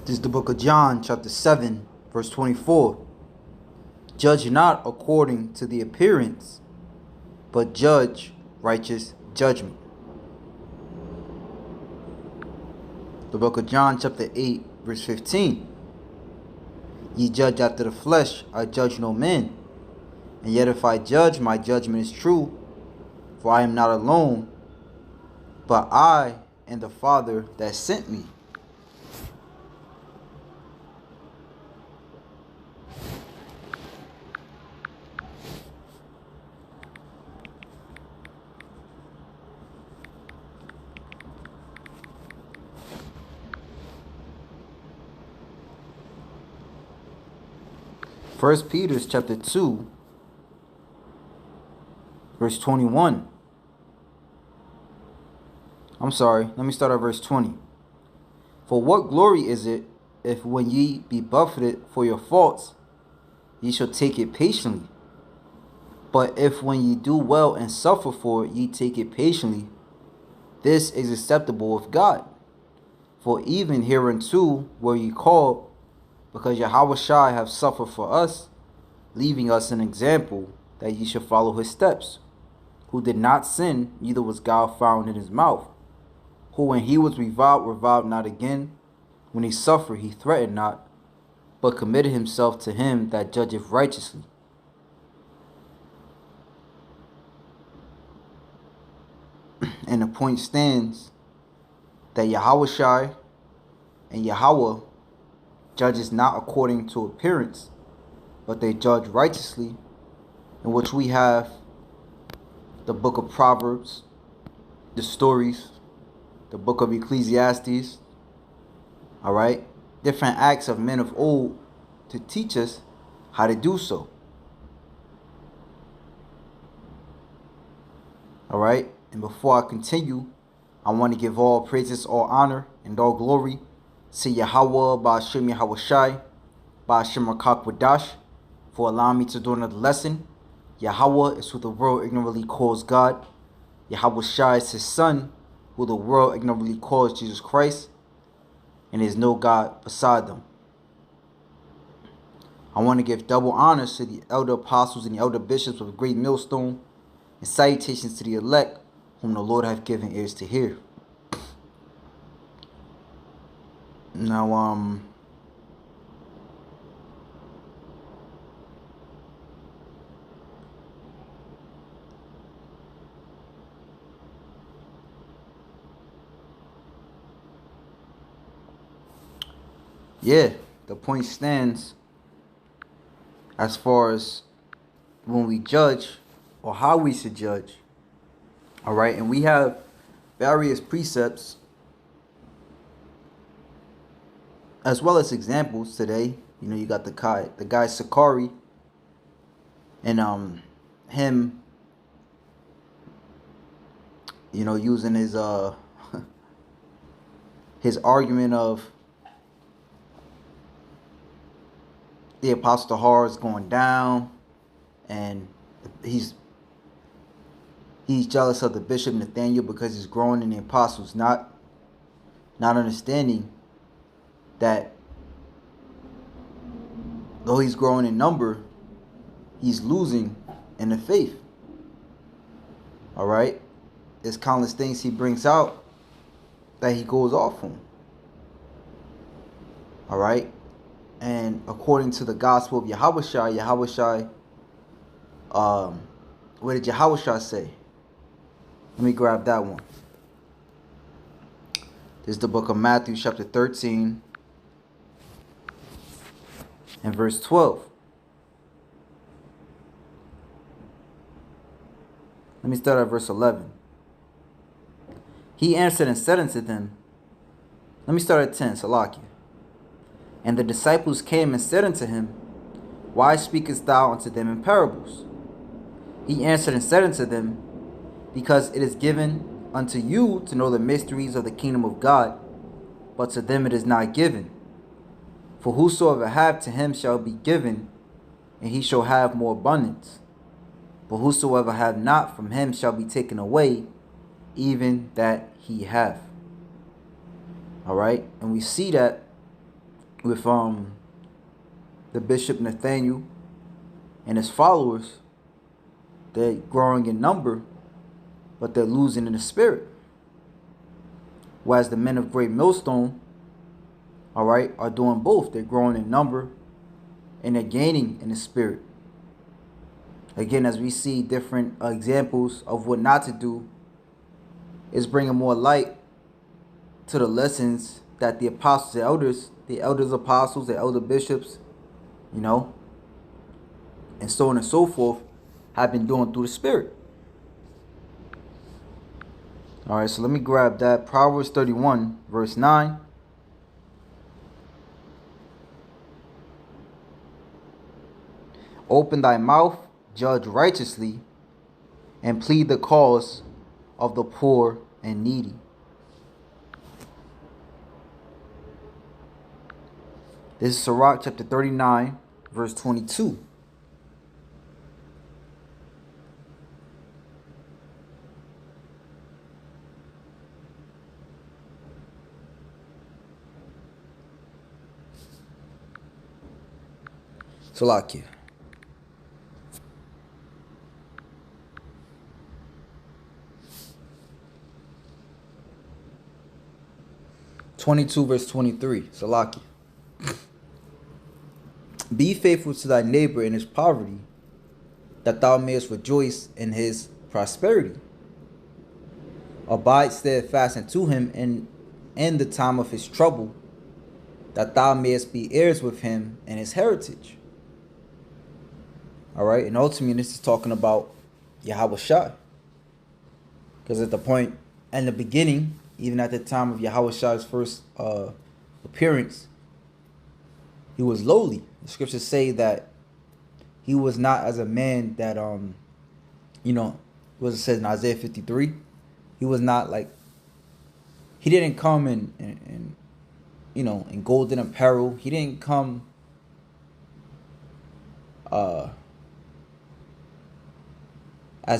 This is the book of John, chapter 7, verse 24. Judge not according to the appearance, but judge righteous judgment. The book of John, chapter 8, verse 15. Ye judge after the flesh, I judge no man. And yet if I judge, my judgment is true, for I am not alone, but I and the Father that sent me. First Peter chapter 2, verse 21. I'm sorry, let me start at verse 20. For what glory is it, if when ye be buffeted for your faults, ye shall take it patiently? But if when ye do well and suffer for it, ye take it patiently, this is acceptable of God. For even hereunto were ye called, because Yahushua have suffered for us, leaving us an example that ye should follow his steps, who did not sin, neither was guile found in his mouth, who when he was reviled not again, when he suffered he threatened not, but committed himself to him that judgeth righteously. And the point stands that Yahushua and Yahweh judges not according to appearance, but they judge righteously, in which we have the book of Proverbs, the stories, the book of Ecclesiastes, all right? Different acts of men of old to teach us how to do so. All right? And before I continue, I want to give all praises, all honor, and all glory to Yahweh, Ba'ashem Yahushai, Ba'ashem Rakakwadash, for allowing me to do another lesson. Yahweh is who the world ignorantly calls God. Yahushai is his son, who the world ignorantly calls Jesus Christ. And there is no God beside them. I want to give double honors to the elder apostles and the elder bishops of the great millstone, and salutations to the elect, whom the Lord hath given ears to hear. Now, yeah, the point stands as far as when we judge or how we should judge. All right, and we have various precepts as well as examples today. You know, you got the guy Sakari, and him, you know, using his his argument of the Apostle Har is going down, and he's jealous of the Bishop Nathaniel because he's growing and the apostles not understanding that though he's growing in number, he's losing in the faith. All right, there's countless things he brings out that he goes off on. All right, and according to the gospel of Yahushua, what did Yahushua say? Let me grab that one. This is the book of Matthew, chapter 13, and verse 12. Let me start at verse 11. He answered and said unto them, let me start at 10, Salakia. And the disciples came and said unto him, why speakest thou unto them in parables? He answered and said unto them, because it is given unto you to know the mysteries of the kingdom of God, but to them it is not given. For whosoever hath, to him shall be given, and he shall have more abundance. But whosoever hath not, from him shall be taken away, even that he hath. All right, and we see that with the Bishop Nathaniel and his followers. They're growing in number, but they're losing in the spirit. Whereas the men of Great Millstone, all right, are doing both. They're growing in number and they're gaining in the spirit. Again, as we see different examples of what not to do, is bringing more light to the lessons that the apostles, the elders apostles, the elder bishops, and so on and so forth, have been doing through the spirit. All right, so let me grab that. Proverbs 31, verse 9. Open thy mouth, judge righteously, and plead the cause of the poor and needy. This is Sirach chapter 39, verse 22. Salakia. Verse 23. Salakia. Be faithful to thy neighbor in his poverty, that thou mayest rejoice in his prosperity. Abide steadfast unto him in the time of his trouble, that thou mayest be heirs with him in his heritage. All right, and ultimately this is talking about Yahweh Shai. Because at the point, in the beginning, even at the time of Yahweh Shai's first appearance, he was lowly. The scriptures say that he was not as a man that, what it says in Isaiah 53. He was not like, he didn't come in golden apparel. He didn't come as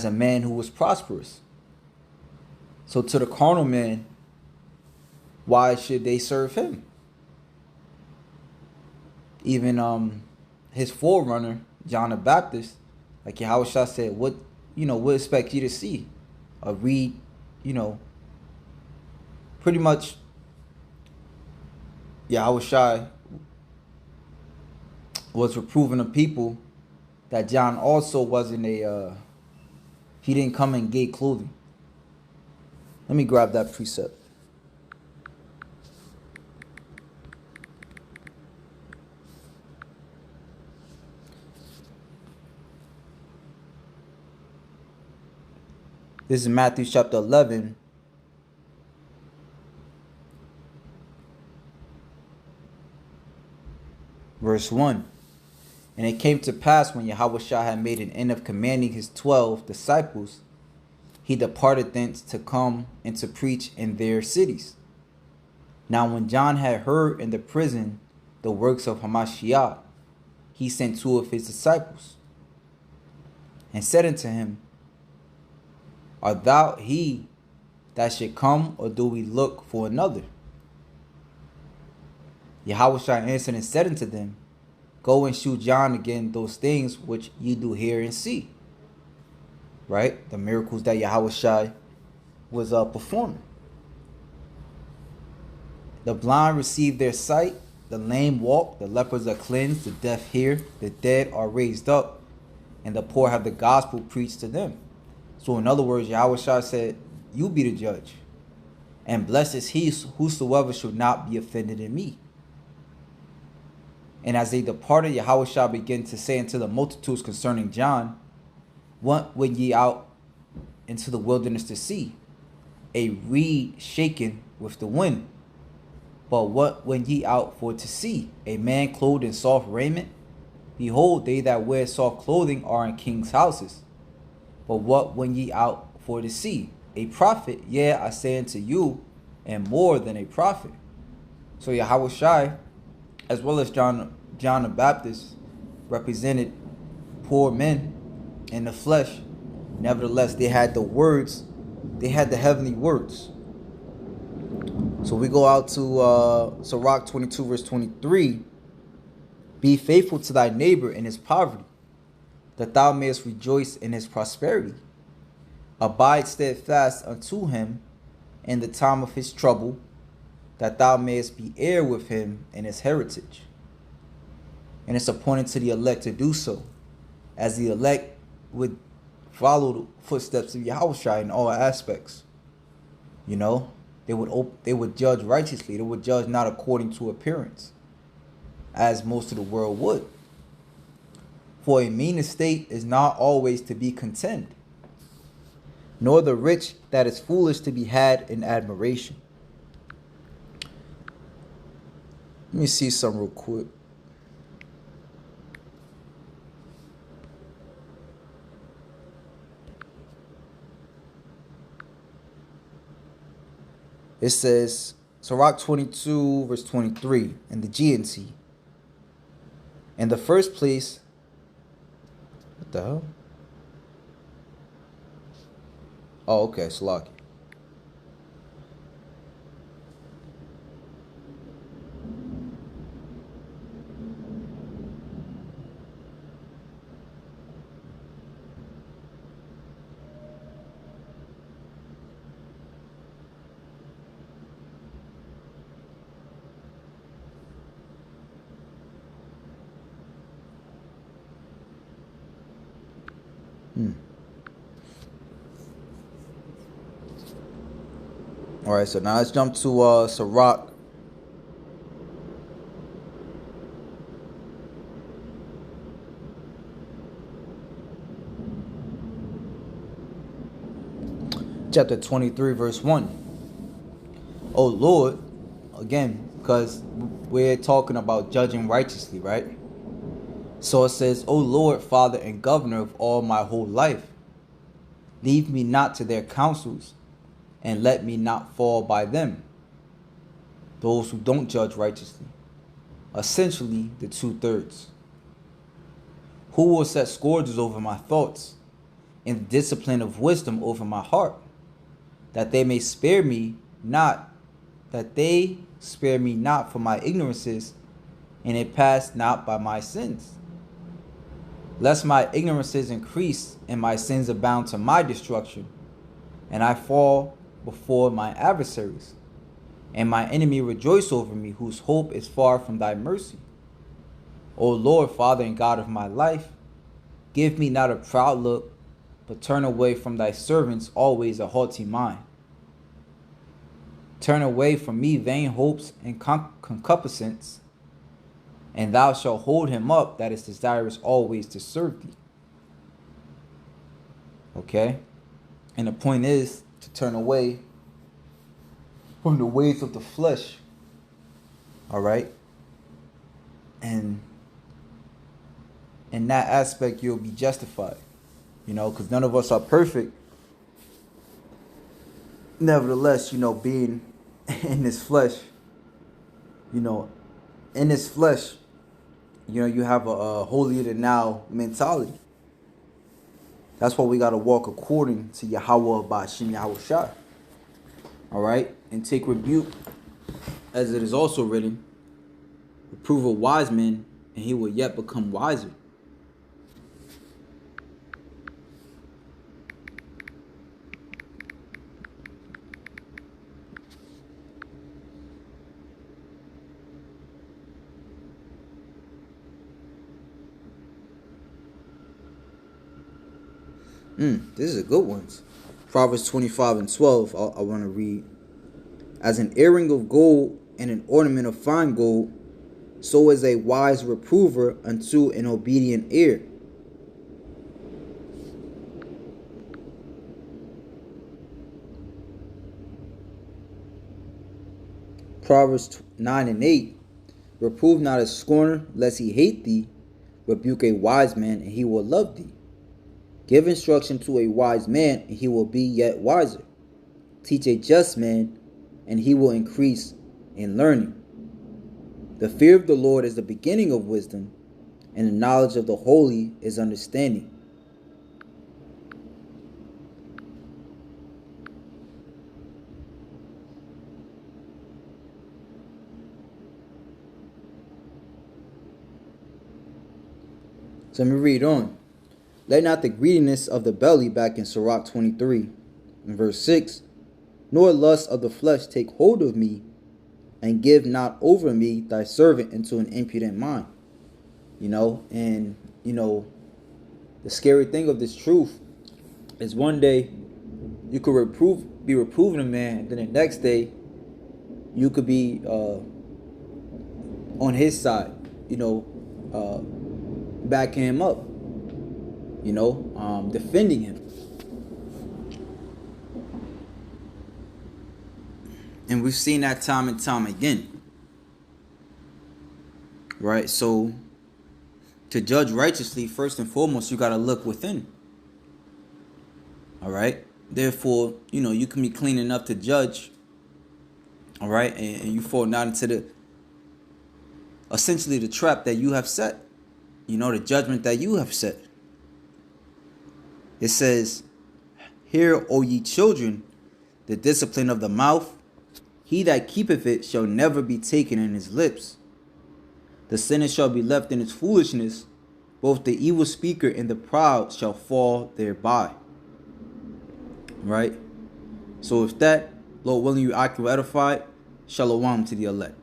a man who was prosperous. So to the carnal man, why should they serve him? Even his forerunner, John the Baptist, like Yahweh Shah said, what expect you to see? Read, pretty much Yahweh Shai was reproving the people that John also wasn't he didn't come in gay clothing. Let me grab that precept. This is Matthew chapter 11. Verse 1. And it came to pass when Yahweh Shah had made an end of commanding his 12 disciples, he departed thence to come and to preach in their cities. Now when John had heard in the prison the works of Hamashiach, he sent 2 of his disciples, and said unto him, Art thou he that should come, or do we look for another? Yahweh Shah answered and said unto them, Go and shew John again those things which ye do hear and see. Right? The miracles that Yahweh Shai was performing. The blind receive their sight, the lame walk, the lepers are cleansed, the deaf hear, the dead are raised up, and the poor have the gospel preached to them. So in other words, Yahweh Shai said, you be the judge. And blessed is he whosoever should not be offended in me. And as they departed, Yahweh Shah began to say unto the multitudes concerning John, What went ye out into the wilderness to see? A reed shaken with the wind. But what went ye out for to see? A man clothed in soft raiment? Behold, they that wear soft clothing are in kings' houses. But what went ye out for to see? A prophet? Yea, I say unto you, and more than a prophet. So Yahweh Shai, as well as John the Baptist, represented poor men in the flesh. Nevertheless, they had the words, they had the heavenly words. So we go out to Sirach 22 verse 23. Be faithful to thy neighbor in his poverty, that thou mayest rejoice in his prosperity. Abide steadfast unto him in the time of his trouble, that thou mayest be heir with him in his heritage. And it's appointed to the elect to do so, as the elect would follow the footsteps of Yahushua in all aspects. You know, they would judge righteously. They would judge not according to appearance, as most of the world would. For a mean estate is not always to be contemned, nor the rich that is foolish to be had in admiration. Let me see some real quick. It says, Sirach 22 verse 23 in the GNT. In the first place, what the hell? Oh, okay, Salaki. All right, so now let's jump to Sirach. Chapter 23, verse 1. Oh Lord, again, because we're talking about judging righteously, right? So it says, O Lord, Father and Governor of all my whole life, leave me not to their counsels, and let me not fall by them, those who don't judge righteously. Essentially, the 2/3. Who will set scourges over my thoughts, and the discipline of wisdom over my heart, that they may spare me not, for my ignorances, and it pass not by my sins. Lest my ignorances increase and my sins abound to my destruction, and I fall before my adversaries, and my enemy rejoice over me, whose hope is far from thy mercy. O Lord, Father and God of my life, give me not a proud look, but turn away from thy servants always a haughty mind. Turn away from me vain hopes and concupiscence, and thou shalt hold him up that is desirous always to serve thee. Okay? And the point is to turn away from the ways of the flesh. All right? And in that aspect, you'll be justified. You know, because none of us are perfect. Nevertheless, you know, being in this flesh, you know, in this flesh, you know, you have a holier than thou mentality. That's why we got to walk according to Yahweh Ba'ashim Yahushua. All right? And take rebuke, as it is also written, reprove a wise man, and he will yet become wiser. This is a good one. Proverbs 25:12. I want to read. As an earring of gold and an ornament of fine gold, so is a wise reprover unto an obedient ear. Proverbs 9:8. Reprove not a scorner, lest he hate thee. Rebuke a wise man, and he will love thee. Give instruction to a wise man, and he will be yet wiser. Teach a just man, and he will increase in learning. The fear of the Lord is the beginning of wisdom, and the knowledge of the holy is understanding. So let me read on. Let not the greediness of the belly, back in Sirach 23, in verse 6, nor lust of the flesh take hold of me, and give not over me thy servant into an impudent mind. And the scary thing of this truth is one day you could be reproving a man, and then the next day you could be on his side, backing him up, defending him. And we've seen that time and time again. Right? So to judge righteously, first and foremost, you got to look within. All right? Therefore, you can be clean enough to judge. All right? And you fall not into essentially the trap that you have set. The judgment that you have set. It says, "Hear, O ye children, the discipline of the mouth. He that keepeth it shall never be taken in his lips. The sinner shall be left in his foolishness. Both the evil speaker and the proud shall fall thereby." Right? So if that, Lord willing, you are edified, shalom to the elect.